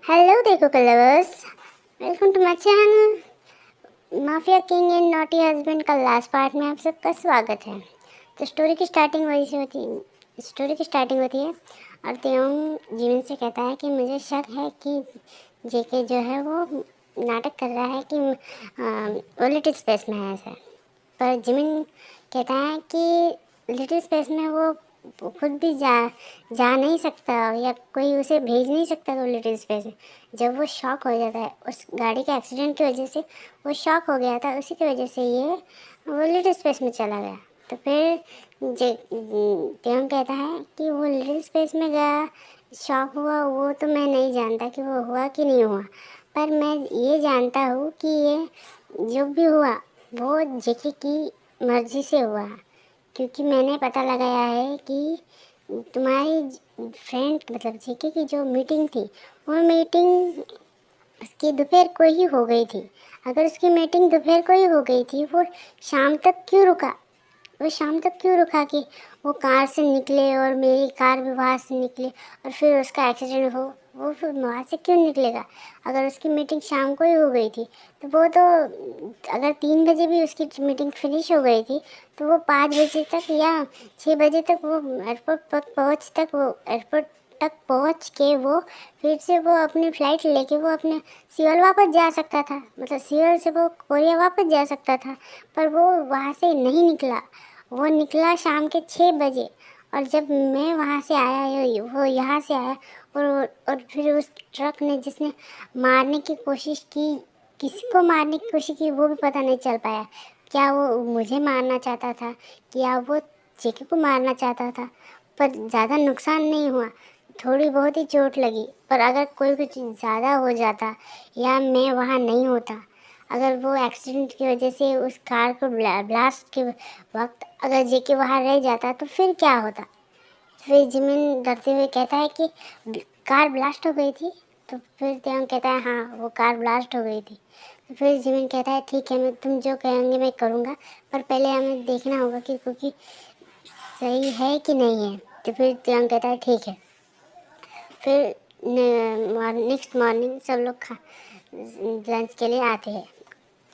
Hello देखो lovers, welcome to my channel mafia king and naughty husband का last part में आप सबका स्वागत है। तो स्टोरी की स्टार्टिंग वही से होती है। और त्योंग जीवन से कहता है कि मुझे शक है कि जेके जो है वो नाटक कर रहा है कि वो लिटिल स्पेस में है ऐसा। पर जिमिन कहता है कि लिटिल स्पेस में वो खुद भी जा नहीं सकता या कोई उसे भेज नहीं सकता तो लिटिल स्पेस में। जब वो शॉक हो जाता है उस गाड़ी के एक्सीडेंट की वजह से, वो शॉक हो गया था, उसी की वजह से ये वो लिटिल स्पेस में चला गया। तो फिर त्यों कहता है कि वो लिटिल स्पेस में गया, शॉक हुआ, वो तो मैं नहीं जानता कि वो हुआ कि नहीं हुआ, पर मैं ये जानता हूँ कि ये जो भी हुआ वो जेके की मर्जी से हुआ, क्योंकि मैंने पता लगाया है कि तुम्हारी फ्रेंड मतलब जेके की जो मीटिंग थी वो मीटिंग उसकी दोपहर को ही हो गई थी। अगर उसकी मीटिंग दोपहर को ही हो गई थी, वो शाम तक क्यों रुका? वो शाम तक क्यों रुका कि वो कार से निकले और मेरी कार भी वहाँ से निकले और फिर उसका एक्सीडेंट हो? वो फिर वहाँ से क्यों निकलेगा? अगर उसकी मीटिंग शाम को ही हो गई थी तो वो तो, अगर 3 बजे भी उसकी मीटिंग फिनिश हो गई थी तो वो 5 बजे तक या 6 बजे तक वो एयरपोर्ट तक पहुँच के वो फिर से वो अपनी फ़्लाइट लेके वो अपने सियोल वापस जा सकता था। मतलब सियोल से वो कोरिया वापस जा सकता था, पर वो वहाँ से नहीं निकला। वो निकला शाम के 6 बजे। और जब मैं वहाँ से आया, वो यहाँ से आया, और फिर उस ट्रक ने जिसने मारने की कोशिश की, किसी को मारने की कोशिश की वो भी पता नहीं चल पाया। क्या वो मुझे मारना चाहता था, क्या वो जेके को मारना चाहता था? पर ज़्यादा नुकसान नहीं हुआ, थोड़ी बहुत ही चोट लगी। पर अगर कोई कुछ ज़्यादा हो जाता या मैं वहाँ नहीं होता, अगर वो एक्सीडेंट की वजह से उस कार को ब्लास्ट के वक्त अगर जेके वहाँ रह जाता तो फिर क्या होता? फिर जिमिन डरते हुए कहता है कि कार ब्लास्ट हो गई थी। तो फिर त्योंग कहता है हाँ, वो कार ब्लास्ट हो गई थी। तो फिर जिमिन कहता है ठीक है, मैं तुम जो कहेंगे मैं करूँगा, पर पहले हमें देखना होगा कि कुकी सही है कि नहीं है। तो फिर त्योंग कहता है ठीक है। फिर नेक्स्ट मॉर्निंग सब लोग लंच के लिए आते हैं।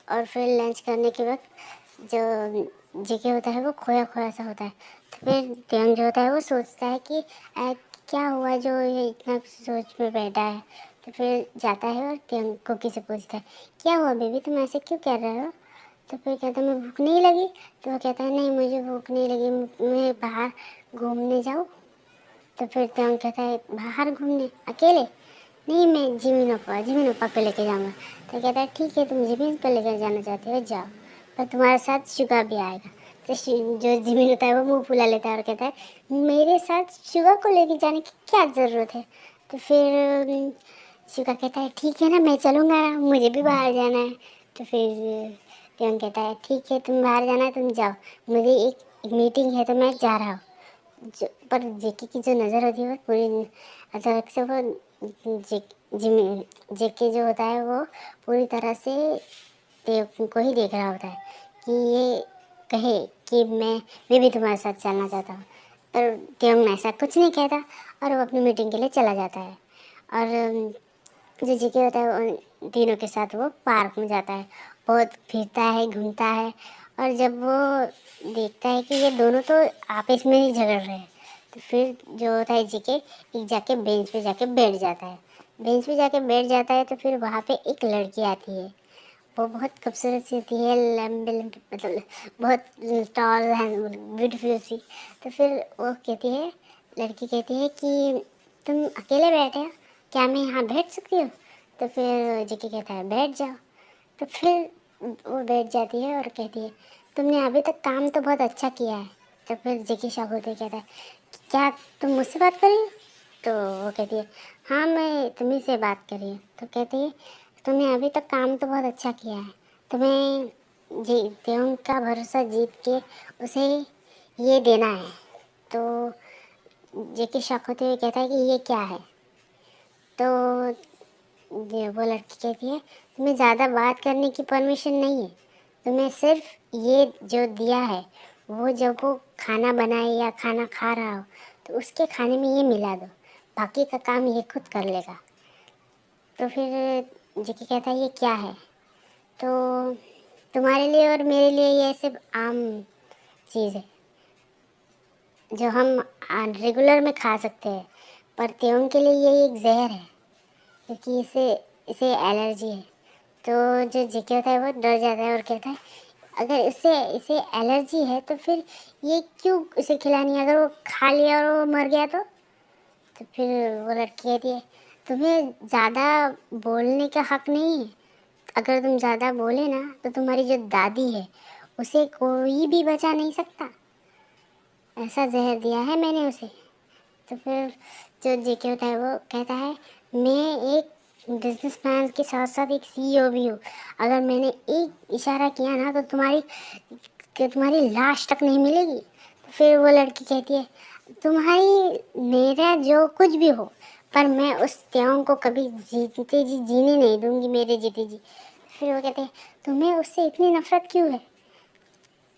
और फिर लंच करने के वक्त जो जेके होता है वो खोया खोया सा होता है। तो फिर त्योंग जो होता है वो सोचता है कि क्या हुआ जो ये इतना सोच में बैठा है। तो फिर जाता है और त्योंग कुकी से पूछता है क्या हुआ बेबी, तुम ऐसे क्यों कर रहे हो? तो फिर कहता है मैं भूख नहीं लगी। तो वो कहता है नहीं, मुझे भूख नहीं लगी, मैं बाहर घूमने जाऊँ। तो फिर त्योंग कहता है बाहर घूमने अकेले? नहीं, मैं जिमिन ओप्पा को लेके जाऊँगा। तो कहता है ठीक है, तुम जिमिन को लेकर जाना चाहते हो जाओ, पर तुम्हारे साथ शुगा भी आएगा। तो जो जिमिन होता है वो मुँह फुला लेता है और कहता है मेरे साथ शुगा को लेके जाने की क्या ज़रूरत है? तो फिर शुगा कहता है ठीक है ना, मैं चलूँगा, मुझे भी बाहर जाना है। तो फिर त्योंग कहता है ठीक है, तुम बाहर जाना है तुम जाओ, मुझे एक मीटिंग है तो मैं जा रहा हूँ। पर जेके की जो नज़र होती है वो पूरी अचानक से वो जेके जो होता है वो पूरी तरह से देव को ही देख रहा होता है कि ये कहे कि मैं भी तुम्हारे साथ चलना चाहता हूँ। पर त्योंग ऐसा कुछ नहीं कहता और वो अपनी मीटिंग के लिए चला जाता है। और जो जेके होता है उन तीनों के साथ वो पार्क में जाता है, बहुत फिरता है, घूमता है। और जब वो देखता है कि ये दोनों तो आपस में ही झगड़ रहे हैं, तो फिर जो होता है जेके एक जाके बेंच पे जाके बैठ जाता है। तो फिर वहाँ पे एक लड़की आती है, वो बहुत खूबसूरत सी होती है, लंबी लंबी, मतलब बहुत टॉल है, ब्यूटीफुल सी। तो फिर वो कहती है, लड़की कहती है कि तुम अकेले बैठे हो, क्या मैं यहाँ बैठ सकती हूँ? तो फिर जेके कहता है बैठ जाओ। तो फिर वो बैठ जाती है और कहती है तुमने अभी तक काम तो बहुत अच्छा किया है। तो फिर जेके शॉक होते कहता है क्या तुम मुझसे बात कर रही हो? तो वो कहती है हाँ, मैं तुम्ही से बात कर रही हूँ। तो कहती है तुमने अभी तक काम तो बहुत अच्छा किया है, तुम्हें जी त्योंग का भरोसा जीत के उसे ये देना है। तो जेके शॉक होते हुए कहता है कि ये क्या है? तो वो लड़की कहती है तुम्हें ज़्यादा बात करने की परमिशन नहीं है, तुम्हें सिर्फ ये जो दिया है वो जब वो खाना बनाए या खाना खा रहा हो तो उसके खाने में ये मिला दो, बाकी का काम ये खुद कर लेगा। तो फिर जेके कहता है ये क्या है? तो तुम्हारे लिए और मेरे लिए ये सिर्फ आम चीज़ है जो हम रेगुलर में खा सकते हैं, पर त्यों के लिए ये एक जहर है क्योंकि इसे इसे एलर्जी है। तो जो जेके होता है वो डर जाता है और कहता है अगर इसे इसे एलर्जी है तो फिर ये क्यों उसे खिलानी है? अगर वो खा लिया और वो मर गया तो फिर वो लड़की कहती है तुम्हें ज़्यादा बोलने का हक नहीं है। अगर तुम ज़्यादा बोले ना तो तुम्हारी जो दादी है उसे कोई भी बचा नहीं सकता। ऐसा जहर दिया है मैंने उसे। तो फिर जो जेके होता है वो कहता है मैं एक बिजनेसमैन के साथ साथ एक सीईओ भी हूँ। अगर मैंने एक इशारा किया ना तो तुम्हारी लाश तक नहीं मिलेगी। तो फिर वो लड़की कहती है तुम्हारी मेरा जो कुछ भी हो पर मैं उस त्यों को कभी जीते जी जीने नहीं दूंगी मेरे जीते जी। फिर वो कहते हैं तुम्हें उससे इतनी नफरत क्यों है?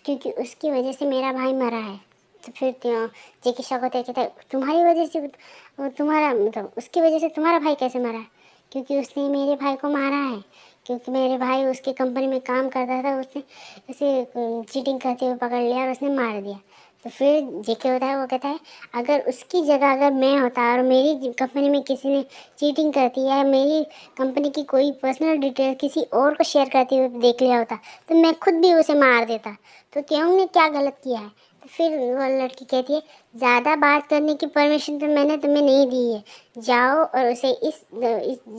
क्योंकि उसकी वजह से मेरा भाई मरा है। तो फिर जेके शौक होता है कहता है तुम्हारी वजह से तुम्हारा मतलब उसकी वजह से तुम्हारा भाई कैसे मरा है? क्योंकि उसने मेरे भाई को मारा है। क्योंकि मेरे भाई उसके कंपनी में काम करता था, उसने उसे चीटिंग करते हुए पकड़ लिया और उसने मार दिया। तो फिर जेके होता है वो कहता है अगर उसकी जगह अगर मैं होता और मेरी कंपनी में किसी ने चीटिंग करती है, मेरी कंपनी की कोई पर्सनल डिटेल किसी और को शेयर करते हुए देख लिया होता तो मैं खुद भी उसे मार देता। तो त्यों ने क्या गलत किया है? तो फिर वो लड़की कहती है ज़्यादा बात करने की परमिशन तो मैंने तुम्हें नहीं दी है। जाओ और उसे इस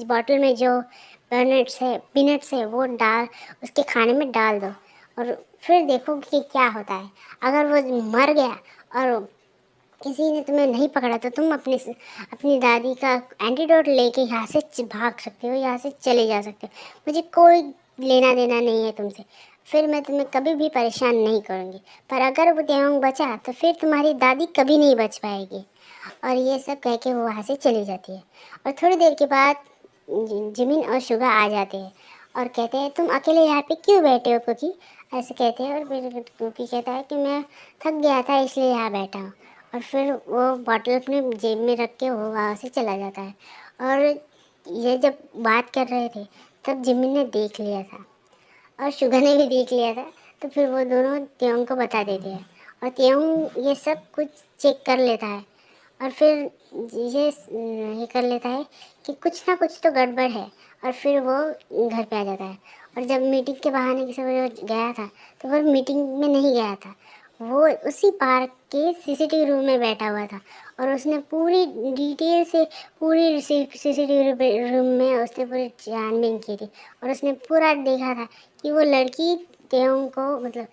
बॉटल में जो पीनट्स है वो डाल उसके खाने में डाल दो और फिर देखो कि क्या होता है। अगर वो मर गया और किसी ने तुम्हें नहीं पकड़ा तो तुम अपनी दादी का एंटीडोट लेके यहाँ से भाग सकते हो, यहाँ से चले जा सकते हो। मुझे कोई लेना देना नहीं है तुमसे। फिर मैं तुम्हें कभी भी परेशान नहीं करूँगी। पर अगर वो त्यों बचा तो फिर तुम्हारी दादी कभी नहीं बच पाएगी। और ये सब कह के वो वहाँ से चली जाती है। और थोड़ी देर के बाद जिमिन और शुगा आ जाते हैं और कहते हैं तुम अकेले यहाँ पे क्यों बैठे हो कुकी? ऐसे कहते हैं और फिर कुकी कहता है कि मैं थक गया था इसलिए यहाँ बैठा हूँ। और फिर वो बॉटल अपने जेब में रख के वो वहाँ से चला जाता है। और ये जब बात कर रहे थे तब जिमिन ने देख लिया था और शुगा ने भी देख लिया था। तो फिर वो दोनों त्यों को बता देते हैं और त्यों ये सब कुछ चेक कर लेता है और फिर ये कर लेता है कि कुछ ना कुछ तो गड़बड़ है। और फिर वो घर पे आ जाता है। और जब मीटिंग के बहाने से वो गया था तो वो मीटिंग में नहीं गया था, वो उसी पार्क के सीसीटीवी रूम में बैठा हुआ था। और उसने पूरी डिटेल से पूरी सीसीटीवी रूम में उसने पूरी छानबीन की थी और उसने पूरा देखा था कि वो लड़की त्यों को मतलब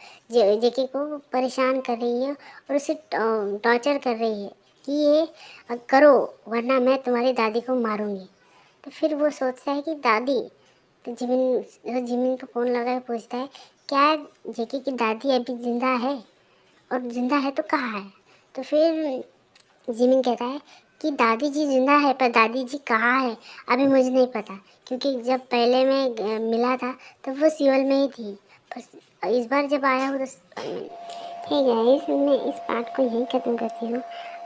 जेके को परेशान कर रही है और उसे टॉर्चर कर रही है कि ये करो वरना मैं तुम्हारी दादी को मारूंगी। तो फिर वो सोचता है कि दादी। तो जिमिन को फ़ोन लगा के पूछता है क्या जेके की दादी अभी ज़िंदा है? और ज़िंदा है तो कहाँ है? तो फिर जिमिन कहता है कि दादी जी ज़िंदा है पर दादी जी कहाँ है अभी मुझे नहीं पता, क्योंकि जब पहले मैं मिला था तो वो सियोल में ही थी। पर इस बार जब आया हूँ तो हे गाइस मैं इस पार्ट को यहीं ख़त्म करती हूँ।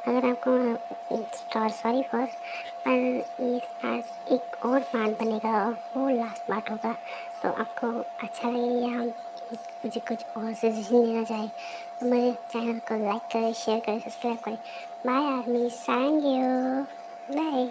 अगर आपको सॉरी फॉर पर इस पार्ट एक और पार्ट बनेगा और वो लास्ट पार्ट होगा तो आपको अच्छा लगेगा या मुझे कुछ और सजेशन देना चाहे तो मेरे चैनल को लाइक करें, शेयर करें, सब्सक्राइब करें। बाय आर्मी, सारंग यू, बाय।